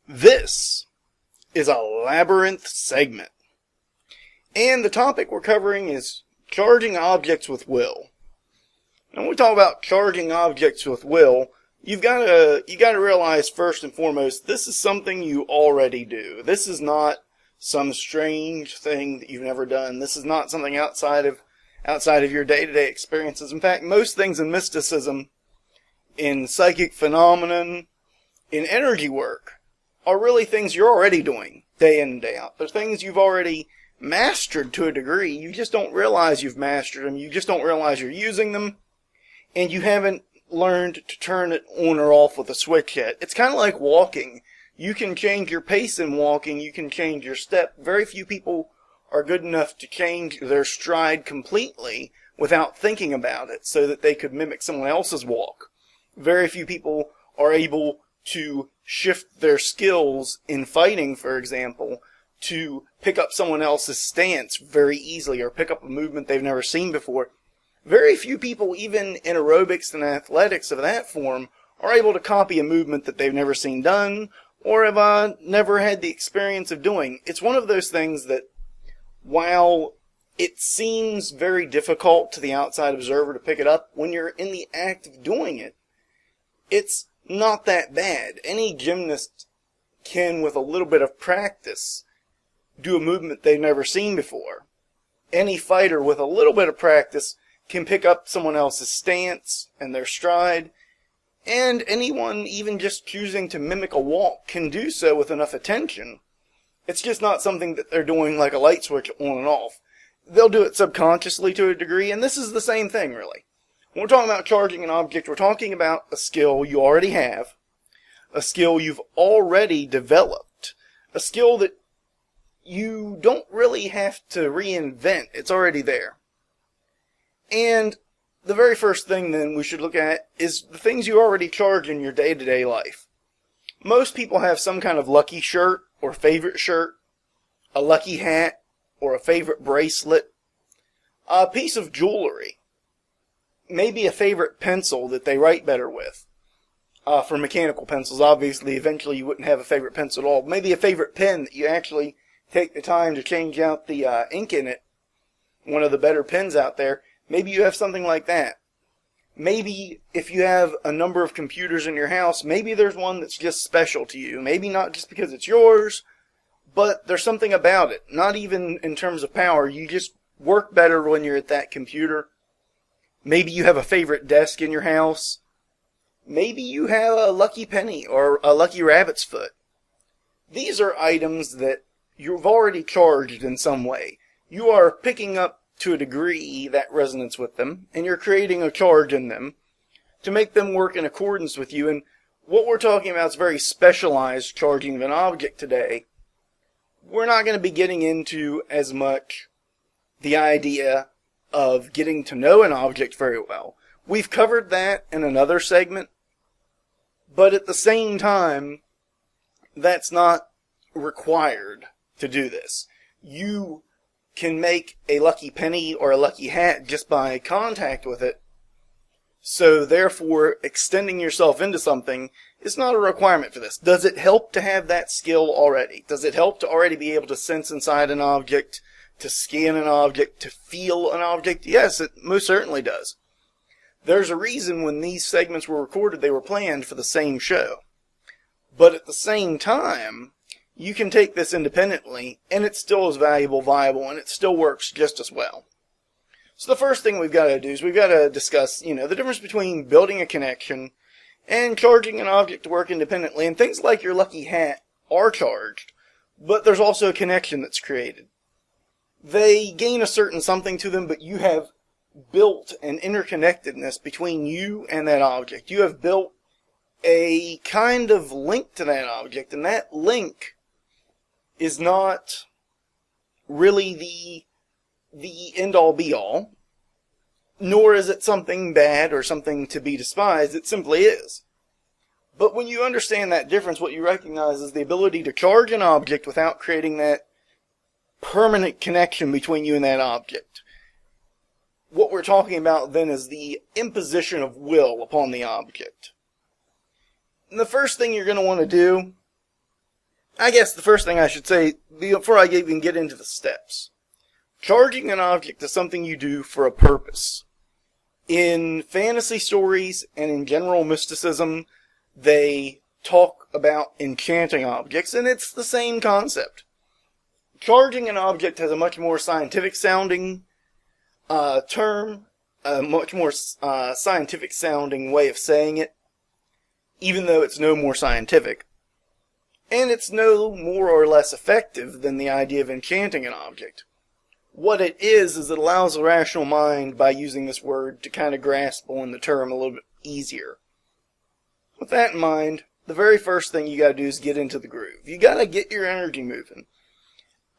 This is a Labyrinth segment, and the topic we're covering is charging objects with will. Now, when we talk about charging objects with will, you gotta realize first and foremost, this is something you already do. This is not some strange thing that you've never done. This is not something outside of your day-to-day experiences. In fact, most things in mysticism, in psychic phenomenon, in energy work, are really things you're already doing day in and day out. They're things you've already mastered to a degree. You just don't realize you've mastered them. You just don't realize you're using them. And you haven't learned to turn it on or off with a switch yet. It's kind of like walking. You can change your pace in walking. You can change your step. Very few people are good enough to change their stride completely without thinking about it so that they could mimic someone else's walk. Very few people are able to shift their skills in fighting, for example, to pick up someone else's stance very easily or pick up a movement they've never seen before. Very few people, even in aerobics and athletics of that form, are able to copy a movement that they've never seen done or have never had the experience of doing. It's one of those things that, while it seems very difficult to the outside observer to pick it up, when you're in the act of doing it, it's not that bad. Any gymnast can, with a little bit of practice, do a movement they've never seen before. Any fighter with a little bit of practice can pick up someone else's stance and their stride, and anyone even just choosing to mimic a walk can do so with enough attention. It's just not something that they're doing like a light switch on and off. They'll do it subconsciously to a degree, and this is the same thing, really. When we're talking about charging an object, we're talking about a skill you already have, a skill you've already developed, a skill that you don't really have to reinvent. It's already there. And the very first thing then we should look at is the things you already charge in your day-to-day life. Most people have some kind of lucky shirt or favorite shirt, a lucky hat or a favorite bracelet, a piece of jewelry, maybe a favorite pencil that they write better with. For mechanical pencils, obviously, eventually you wouldn't have a favorite pencil at all. Maybe a favorite pen that you actually take the time to change out the ink in it. One of the better pens out there. Maybe you have something like that. Maybe if you have a number of computers in your house, maybe there's one that's just special to you. Maybe not just because it's yours, but there's something about it. Not even in terms of power. You just work better when you're at that computer. Maybe you have a favorite desk in your house. Maybe you have a lucky penny or a lucky rabbit's foot. These are items that you've already charged in some way. You are picking up to a degree that resonance with them, and you're creating a charge in them to make them work in accordance with you. And what we're talking about is very specialized charging of an object today. We're not going to be getting into as much the idea of getting to know an object very well. We've covered that in another segment, but at the same time, that's not required to do this. You can make a lucky penny or a lucky hat just by contact with it, so therefore extending yourself into something is not a requirement for this. Does it help to have that skill already? Does it help to already be able to sense inside an object, to scan an object, to feel an object? Yes, it most certainly does. There's a reason when these segments were recorded, they were planned for the same show. But at the same time, you can take this independently, and it still is viable, and it still works just as well. So the first thing we've got to do is we've got to discuss, the difference between building a connection and charging an object to work independently. And things like your lucky hat are charged, but there's also a connection that's created. They gain a certain something to them, but you have built an interconnectedness between you and that object. You have built a kind of link to that object, and that link is not really the end-all be-all, nor is it something bad or something to be despised. It simply is. But when you understand that difference, what you recognize is the ability to charge an object without creating that permanent connection between you and that object. What we're talking about then is the imposition of will upon the object. And the first thing you're going to want to do I guess the first thing I should say, before I even get into the steps, charging an object is something you do for a purpose. In fantasy stories and in general mysticism, they talk about enchanting objects, and it's the same concept. Charging an object has a much more scientific sounding term, a much more scientific sounding way of saying it, even though it's no more scientific. And it's no more or less effective than the idea of enchanting an object. What it is it allows the rational mind, by using this word, to kind of grasp on the term a little bit easier. With that in mind, the very first thing you gotta do is get into the groove. You gotta get your energy moving.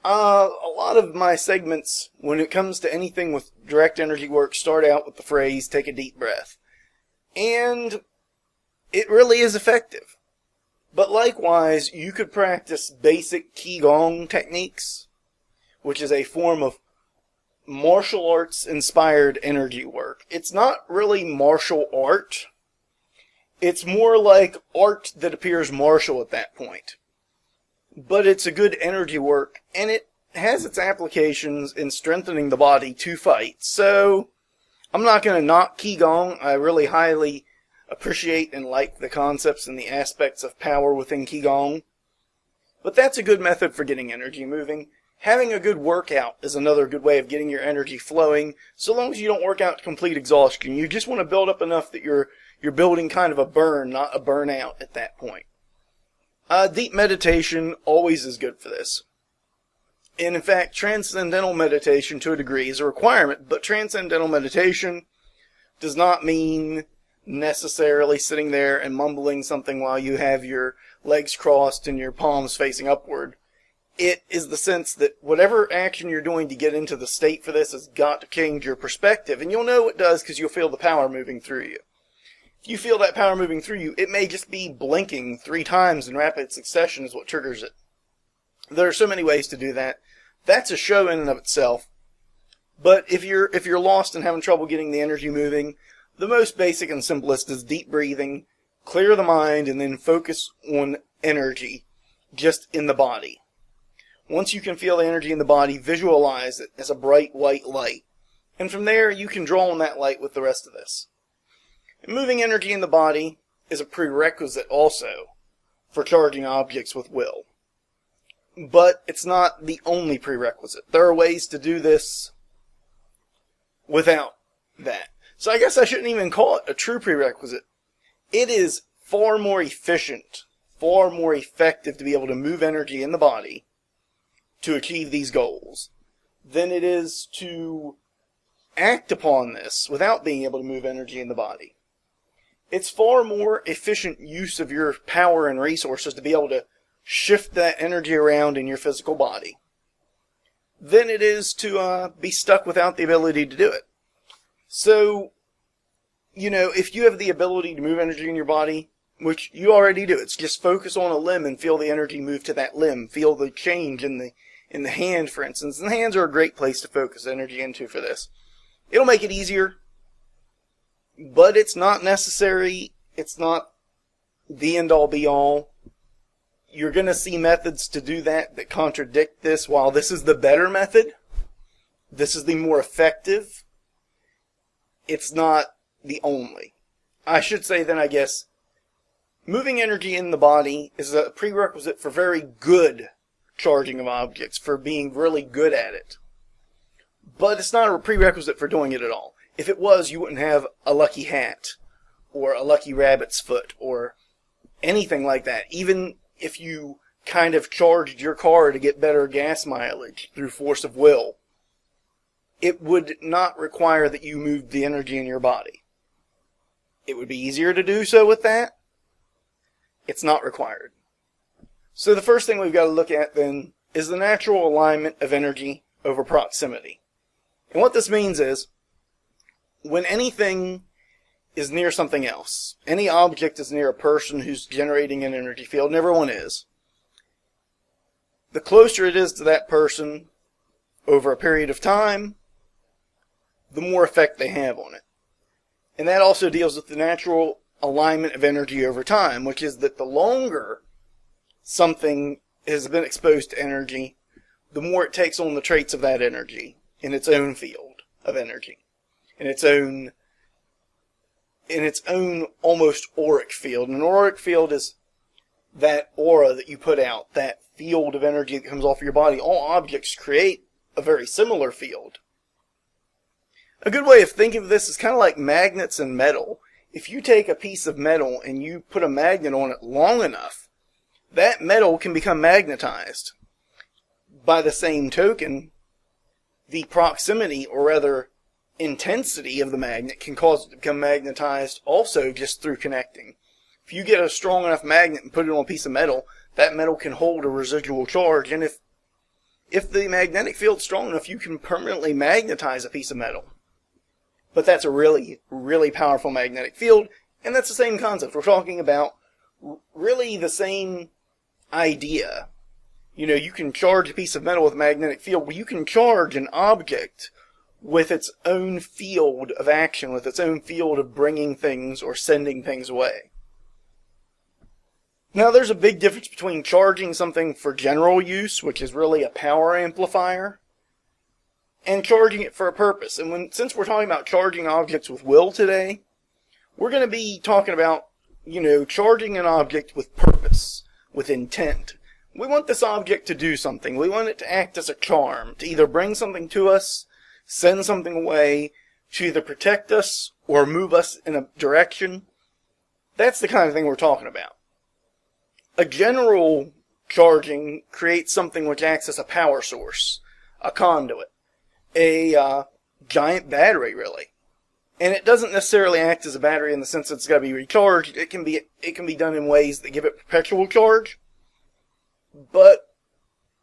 A lot of my segments, when it comes to anything with direct energy work, start out with the phrase, take a deep breath. And it really is effective. But likewise, you could practice basic Qigong techniques, which is a form of martial arts inspired energy work. It's not really martial art. It's more like art that appears martial at that point. But it's a good energy work, and it has its applications in strengthening the body to fight. So, I'm not going to knock Qigong. I really highly appreciate and like the concepts and the aspects of power within Qigong. But that's a good method for getting energy moving. Having a good workout is another good way of getting your energy flowing, so long as you don't work out to complete exhaustion. You just want to build up enough that you're building kind of a burn, not a burnout at that point. Deep meditation always is good for this. And in fact, transcendental meditation to a degree is a requirement, but transcendental meditation does not mean necessarily sitting there and mumbling something while you have your legs crossed and your palms facing upward. It is the sense that whatever action you're doing to get into the state for this has got to change your perspective, and you'll know it does because you'll feel the power moving through you. If you feel that power moving through you, it may just be blinking 3 times in rapid succession is what triggers it. There are so many ways to do that. That's a show in and of itself. But if you're lost and having trouble getting the energy moving, the most basic and simplest is deep breathing, clear the mind, and then focus on energy just in the body. Once you can feel the energy in the body, visualize it as a bright white light. And from there, you can draw on that light with the rest of this. And moving energy in the body is a prerequisite also for charging objects with will. But it's not the only prerequisite. There are ways to do this without that. So I guess I shouldn't even call it a true prerequisite. It is far more efficient, far more effective to be able to move energy in the body to achieve these goals than it is to act upon this without being able to move energy in the body. It's far more efficient use of your power and resources to be able to shift that energy around in your physical body than it is to be stuck without the ability to do it. So, if you have the ability to move energy in your body, which you already do, it's just focus on a limb and feel the energy move to that limb. Feel the change in the hand, for instance. And the hands are a great place to focus energy into for this. It'll make it easier, but it's not necessary. It's not the end-all be-all. You're going to see methods to do that contradict this. While this is the better method, this is the more effective, it's not the only. I should say then, I guess, moving energy in the body is a prerequisite for very good charging of objects, for being really good at it. But it's not a prerequisite for doing it at all. If it was, you wouldn't have a lucky hat, or a lucky rabbit's foot, or anything like that. Even if you kind of charged your car to get better gas mileage through force of will, it would not require that you moved the energy in your body. It would be easier to do so with that. It's not required. So the first thing we've got to look at then is the natural alignment of energy over proximity. And what this means is, when anything is near something else, any object is near a person who's generating an energy field, and everyone is, the closer it is to that person over a period of time, the more effect they have on it. And that also deals with the natural alignment of energy over time, which is that the longer something has been exposed to energy, the more it takes on the traits of that energy in its own field of energy, in its own almost auric field. An auric field is that aura that you put out, that field of energy that comes off your body. All objects create a very similar field. A good way of thinking of this is kind of like magnets and metal. If you take a piece of metal and you put a magnet on it long enough, that metal can become magnetized. By the same token, the proximity, or rather intensity of the magnet can cause it to become magnetized also just through connecting. If you get a strong enough magnet and put it on a piece of metal, that metal can hold a residual charge, and if the magnetic field's strong enough, you can permanently magnetize a piece of metal. But that's a really, really powerful magnetic field, and that's the same concept. We're talking about really the same idea. You know, you can charge a piece of metal with a magnetic field. Well, you can charge an object with its own field of action, with its own field of bringing things or sending things away. Now, there's a big difference between charging something for general use, which is really a power amplifier, and charging it for a purpose. And since we're talking about charging objects with will today, we're going to be talking about, charging an object with purpose, with intent. We want this object to do something. We want it to act as a charm, to either bring something to us, send something away, to either protect us or move us in a direction. That's the kind of thing we're talking about. A general charging creates something which acts as a power source, a conduit, a giant battery, really. And it doesn't necessarily act as a battery in the sense that it's got to be recharged. It can be done in ways that give it perpetual charge, but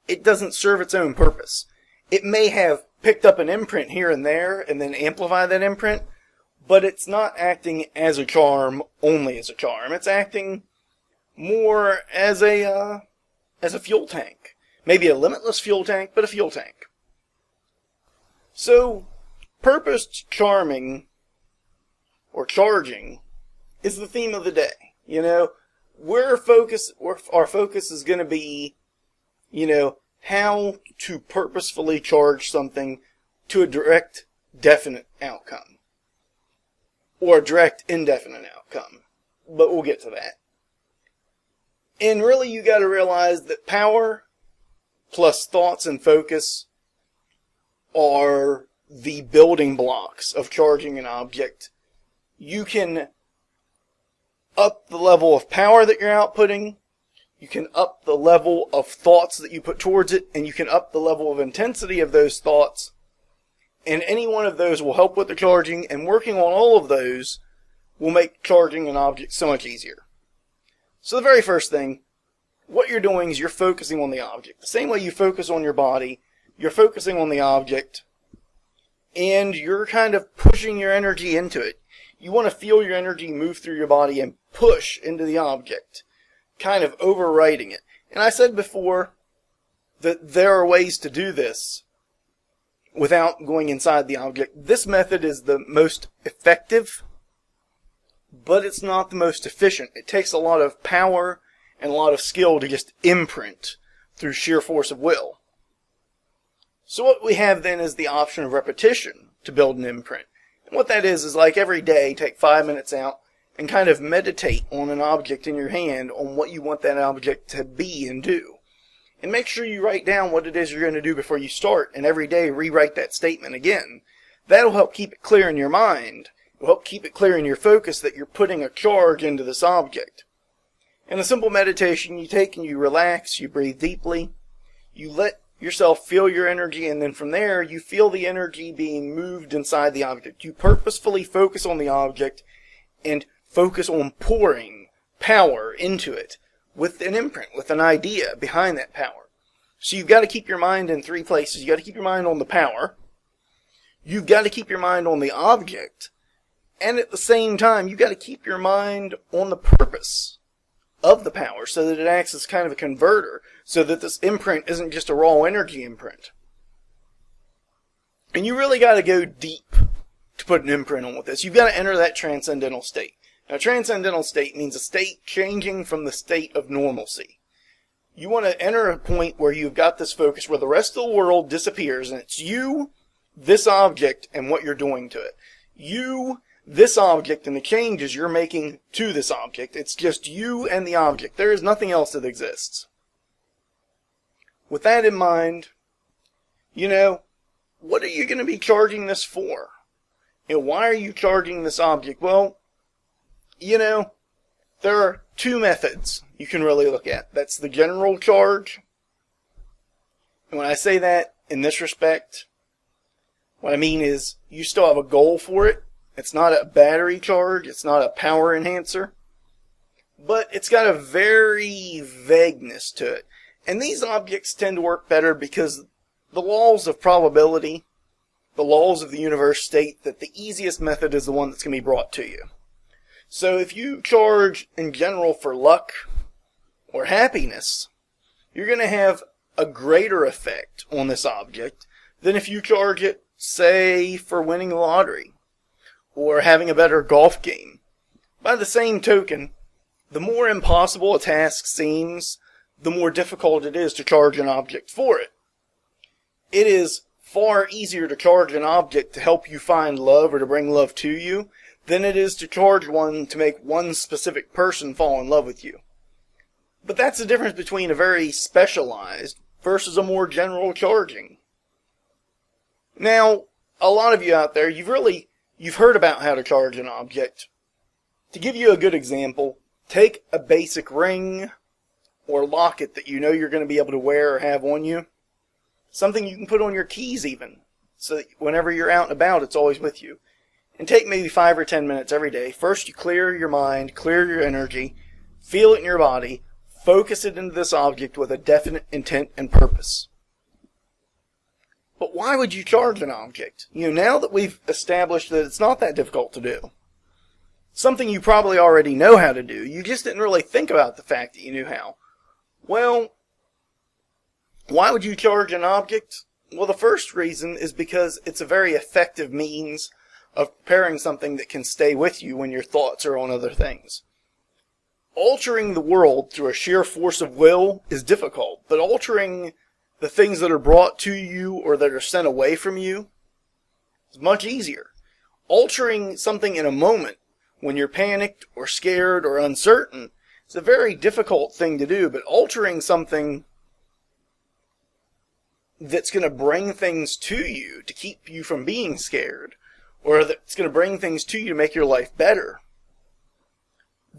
it doesn't serve its own purpose. It may have picked up an imprint here and there and then amplify that imprint, but it's not acting as a charm only as a charm. It's acting more as a fuel tank. Maybe a limitless fuel tank, but a fuel tank. So, purposed charming, or charging, is the theme of the day. Our focus is going to be, how to purposefully charge something to a direct, definite outcome. Or a direct, indefinite outcome. But we'll get to that. And really, you got to realize that power plus thoughts and focus are the building blocks of charging an object. You can up the level of power that you're outputting, you can up the level of thoughts that you put towards it, and you can up the level of intensity of those thoughts, and any one of those will help with the charging, and working on all of those will make charging an object so much easier. So the very first thing, what you're doing is you're focusing on the object. The same way you focus on your body, you're focusing on the object, and you're kind of pushing your energy into it. You want to feel your energy move through your body and push into the object, kind of overriding it. And I said before that there are ways to do this without going inside the object. This method is the most effective, but it's not the most efficient. It takes a lot of power and a lot of skill to just imprint through sheer force of will. So what we have then is the option of repetition to build an imprint. And what that is like every day, take 5 minutes out and kind of meditate on an object in your hand on what you want that object to be and do. And make sure you write down what it is you're going to do before you start, and every day rewrite that statement again. That'll help keep it clear in your mind. It'll help keep it clear in your focus that you're putting a charge into this object. In a simple meditation, you take and you relax, you breathe deeply, you let yourself feel your energy, and then from there, you feel the energy being moved inside the object. You purposefully focus on the object and focus on pouring power into it with an imprint, with an idea behind that power. So you've got to keep your mind in 3 places. You've got to keep your mind on the power. You've got to keep your mind on the object. And at the same time, you've got to keep your mind on the purpose of the power so that it acts as kind of a converter, so that this imprint isn't just a raw energy imprint. And you really got to go deep to put an imprint on with this. You've got to enter that transcendental state. Now, transcendental state means a state changing from the state of normalcy. You want to enter a point where you've got this focus where the rest of the world disappears and it's you, this object, and what you're doing to it. You, this object, and the changes you're making to this object. It's just you and the object. There is nothing else that exists. With that in mind, what are you going to be charging this for? Why are you charging this object? Well, there are two methods you can really look at. That's the general charge. And when I say that in this respect, what I mean is you still have a goal for it. It's not a battery charge. It's not a power enhancer. But it's got a very vagueness to it. And these objects tend to work better because the laws of probability, the laws of the universe state that the easiest method is the one that's going to be brought to you. So if you charge in general for luck or happiness, you're going to have a greater effect on this object than if you charge it, say, for winning the lottery or having a better golf game. By the same token, the more impossible a task seems, the more difficult it is to charge an object for it. It is far easier to charge an object to help you find love or to bring love to you than it is to charge one to make one specific person fall in love with you. But that's the difference between a very specialized versus a more general charging. Now, a lot of you out there, you've heard about how to charge an object. To give you a good example, take a basic ring or locket that you know you're going to be able to wear or have on you. Something you can put on your keys even, so that whenever you're out and about, it's always with you. And take maybe 5 or 10 minutes every day. First, you clear your mind, clear your energy, feel it in your body, focus it into this object with a definite intent and purpose. But why would you charge an object? Now that we've established that it's not that difficult to do, something you probably already know how to do, you just didn't really think about the fact that you knew how. Well, why would you charge an object? Well, the first reason is because it's a very effective means of preparing something that can stay with you when your thoughts are on other things. Altering the world through a sheer force of will is difficult, but altering the things that are brought to you or that are sent away from you is much easier. Altering something in a moment when you're panicked or scared or uncertain is a very difficult thing to do, but altering something that's going to bring things to you to keep you from being scared, or that's going to bring things to you to make your life better,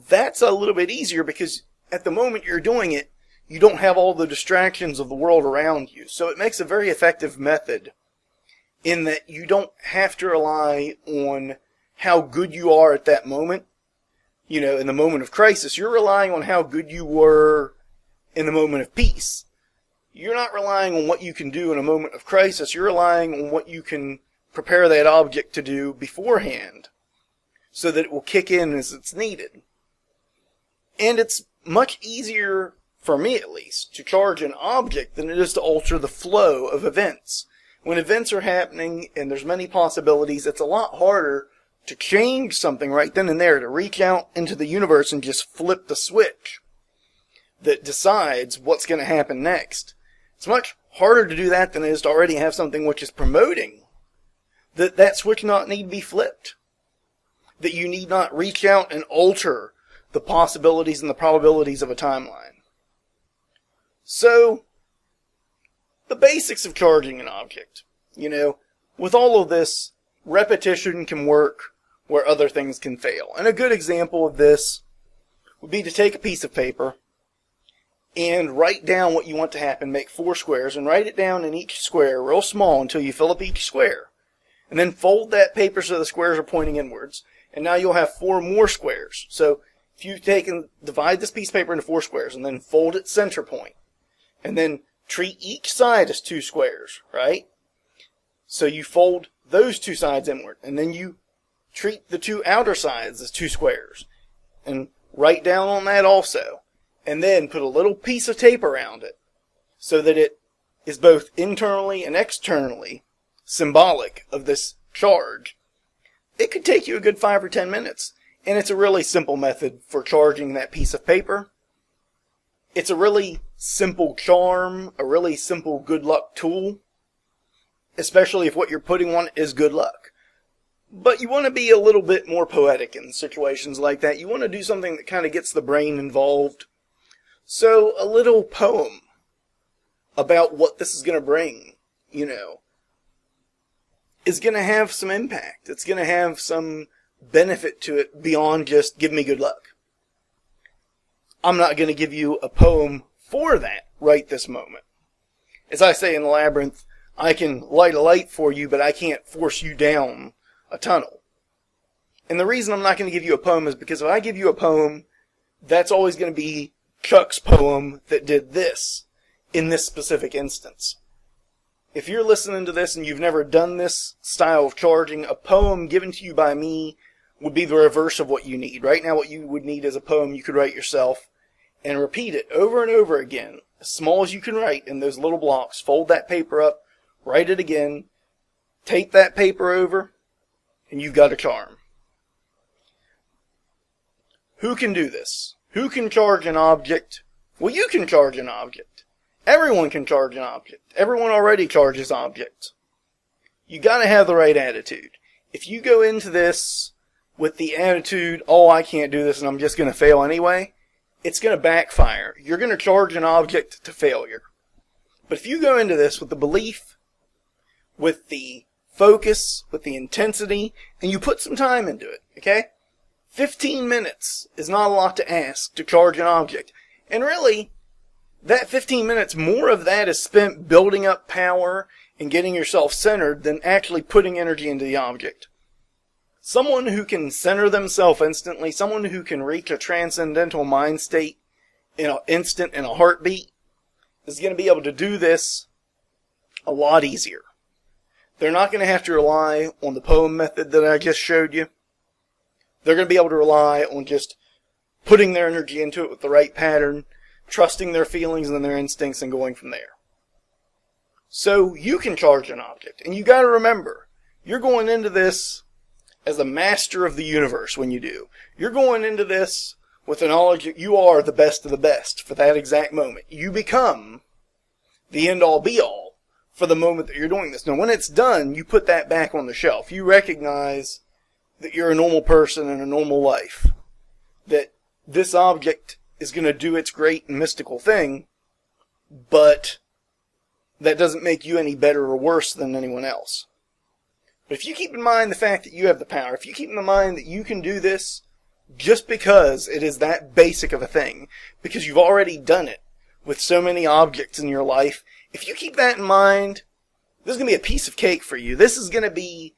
that's a little bit easier because at the moment you're doing it, you don't have all the distractions of the world around you. So it makes a very effective method in that you don't have to rely on how good you are at that moment. In the moment of crisis, you're relying on how good you were in the moment of peace. You're not relying on what you can do in a moment of crisis. You're relying on what you can prepare that object to do beforehand so that it will kick in as it's needed. And it's much easier, for me at least, to charge an object than it is to alter the flow of events. When events are happening and there's many possibilities, it's a lot harder to change something right then and there, to reach out into the universe and just flip the switch that decides what's going to happen next. It's much harder to do that than it is to already have something which is promoting that switch not need to be flipped. That you need not reach out and alter the possibilities and the probabilities of a timeline. So, the basics of charging an object. With all of this, repetition can work where other things can fail. And a good example of this would be to take a piece of paper and write down what you want to happen. Make 4 squares and write it down in each square real small until you fill up each square. And then fold that paper so the squares are pointing inwards. And now you'll have 4 more squares. So if you take and divide this piece of paper into 4 squares and then fold it center point. And then treat each side as 2 squares, right? So you fold those 2 sides inward. And then you treat the 2 outer sides as 2 squares. And write down on that also. And then put a little piece of tape around it so that it is both internally and externally symbolic of this charge. It could take you a good 5 or 10 minutes. And it's a really simple method for charging that piece of paper. It's a really simple charm, a really simple good luck tool, especially if what you're putting on it is good luck. But you want to be a little bit more poetic in situations like that. You want to do something that kind of gets the brain involved. So a little poem about what this is going to bring, is going to have some impact. It's going to have some benefit to it beyond just give me good luck. I'm not going to give you a poem for that right this moment. As I say in the Labyrinth, I can light a light for you, but I can't force you down a tunnel. And the reason I'm not going to give you a poem is because if I give you a poem, that's always going to be Chuck's poem that did this in this specific instance. If you're listening to this and you've never done this style of charging, a poem given to you by me would be the reverse of what you need. Right now what you would need is a poem you could write yourself and repeat it over and over again, as small as you can write in those little blocks. Fold that paper up, write it again, tape that paper over, and you've got a charm. Who can do this? Who can charge an object? Well, you can charge an object. Everyone can charge an object. Everyone already charges objects. You gotta have the right attitude. If you go into this with the attitude, oh, I can't do this and I'm just gonna fail anyway, it's gonna backfire. You're gonna charge an object to failure. But if you go into this with the belief, with the focus, with the intensity, and you put some time into it, okay? 15 minutes is not a lot to ask to charge an object. And really, that 15 minutes, more of that is spent building up power and getting yourself centered than actually putting energy into the object. Someone who can center themselves instantly, someone who can reach a transcendental mind state in an instant, in a heartbeat, is going to be able to do this a lot easier. They're not going to have to rely on the poem method that I just showed you. They're going to be able to rely on just putting their energy into it with the right pattern, trusting their feelings and their instincts, and going from there. So you can charge an object. And you got to remember, you're going into this as the master of the universe when you do. You're going into this with the knowledge that you are the best of the best for that exact moment. You become the end-all be-all for the moment that you're doing this. Now, when it's done, you put that back on the shelf. You recognize that you're a normal person in a normal life. That this object is going to do its great and mystical thing, but that doesn't make you any better or worse than anyone else. But if you keep in mind the fact that you have the power, if you keep in mind that you can do this just because it is that basic of a thing, because you've already done it with so many objects in your life, if you keep that in mind, this is going to be a piece of cake for you. This is going to be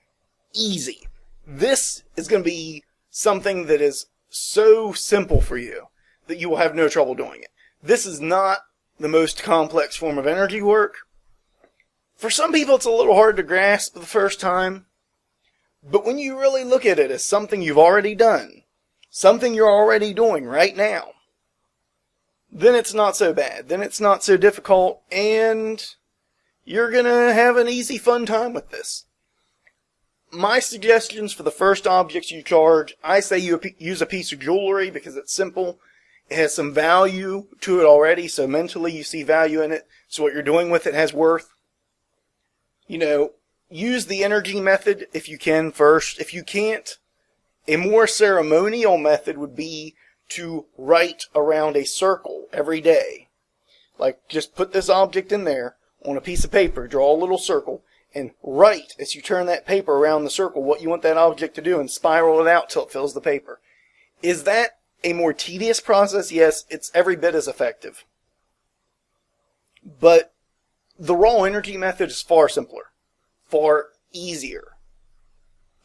easy. This is going to be something that is so simple for you that you will have no trouble doing it. This is not the most complex form of energy work. For some people, it's a little hard to grasp the first time. But when you really look at it as something you've already done, something you're already doing right now, then it's not so bad. Then it's not so difficult, and you're going to have an easy, fun time with this. My suggestions for the first objects you charge, I say you use a piece of jewelry because it's simple. It has some value to it already, so mentally you see value in it. So what you're doing with it has worth. Use the energy method if you can first. If you can't, a more ceremonial method would be to write around a circle every day. Like, just put this object in there on a piece of paper, draw a little circle, and write as you turn that paper around the circle what you want that object to do and spiral it out till it fills the paper. Is that a more tedious process? Yes, it's every bit as effective. But the raw energy method is far simpler, far easier.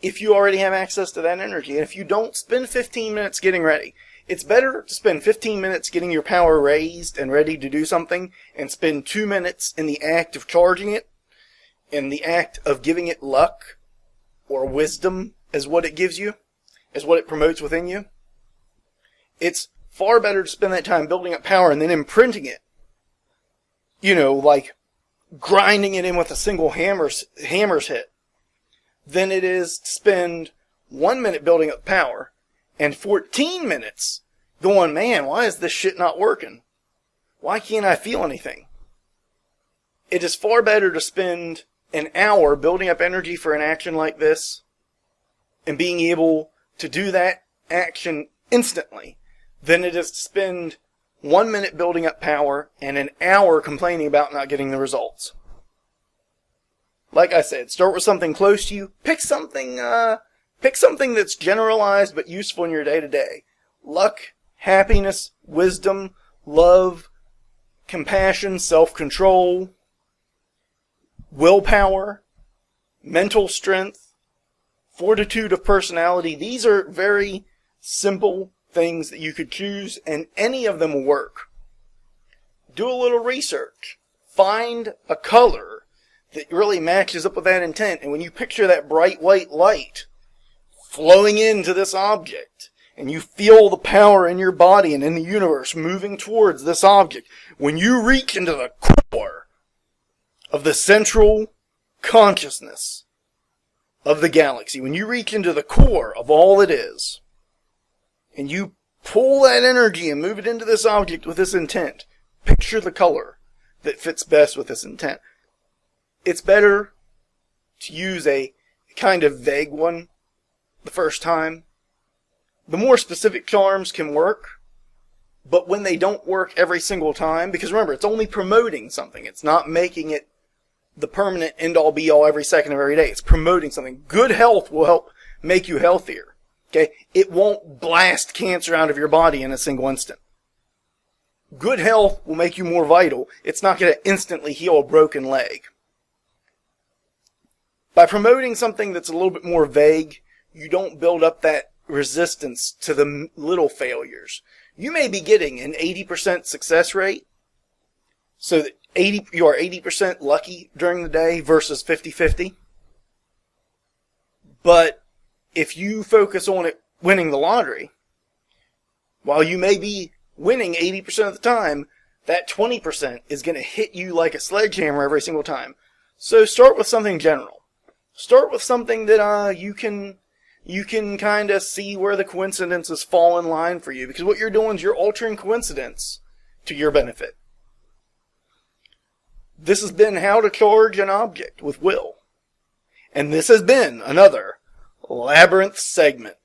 If you already have access to that energy, and if you don't, spend 15 minutes getting ready. It's better to spend 15 minutes getting your power raised and ready to do something, and spend 2 minutes in the act of charging it, in the act of giving it luck, or wisdom, as what it gives you, as what it promotes within you. It's far better to spend that time building up power and then imprinting it. Like grinding it in with a single hammer's hit, than it is to spend 1 minute building up power and 14 minutes going, man, why is this shit not working? Why can't I feel anything? It is far better to spend an hour building up energy for an action like this and being able to do that action instantly than it is to spend 1 minute building up power and an hour complaining about not getting the results. Like I said, start with something close to you. Pick something that's generalized but useful in your day-to-day. Luck, happiness, wisdom, love, compassion, self-control, willpower, mental strength, fortitude of personality. These are very simple things that you could choose, and any of them will work. Do a little research. Find a color that really matches up with that intent, and when you picture that bright white light flowing into this object, and you feel the power in your body and in the universe moving towards this object, when you reach into the core of the central consciousness of the galaxy, when you reach into the core of all it is, and you pull that energy and move it into this object with this intent, picture the color that fits best with this intent. It's better to use a kind of vague one the first time. The more specific charms can work, but when they don't work every single time, because remember, it's only promoting something. It's not making it the permanent end-all be-all every second of every day. It's promoting something. Good health will help make you healthier. Okay? It won't blast cancer out of your body in a single instant. Good health will make you more vital. It's not going to instantly heal a broken leg. By promoting something that's a little bit more vague, you don't build up that resistance to the little failures. You may be getting an 80% success rate, so that you are 80% lucky during the day versus 50-50. But if you focus on it winning the lottery, while you may be winning 80% of the time, that 20% is going to hit you like a sledgehammer every single time. So start with something general. Start with something that you can kind of see where the coincidences fall in line for you, because what you're doing is you're altering coincidence to your benefit. This has been How to Charge an Object with Will. And this has been another Labyrinth segment.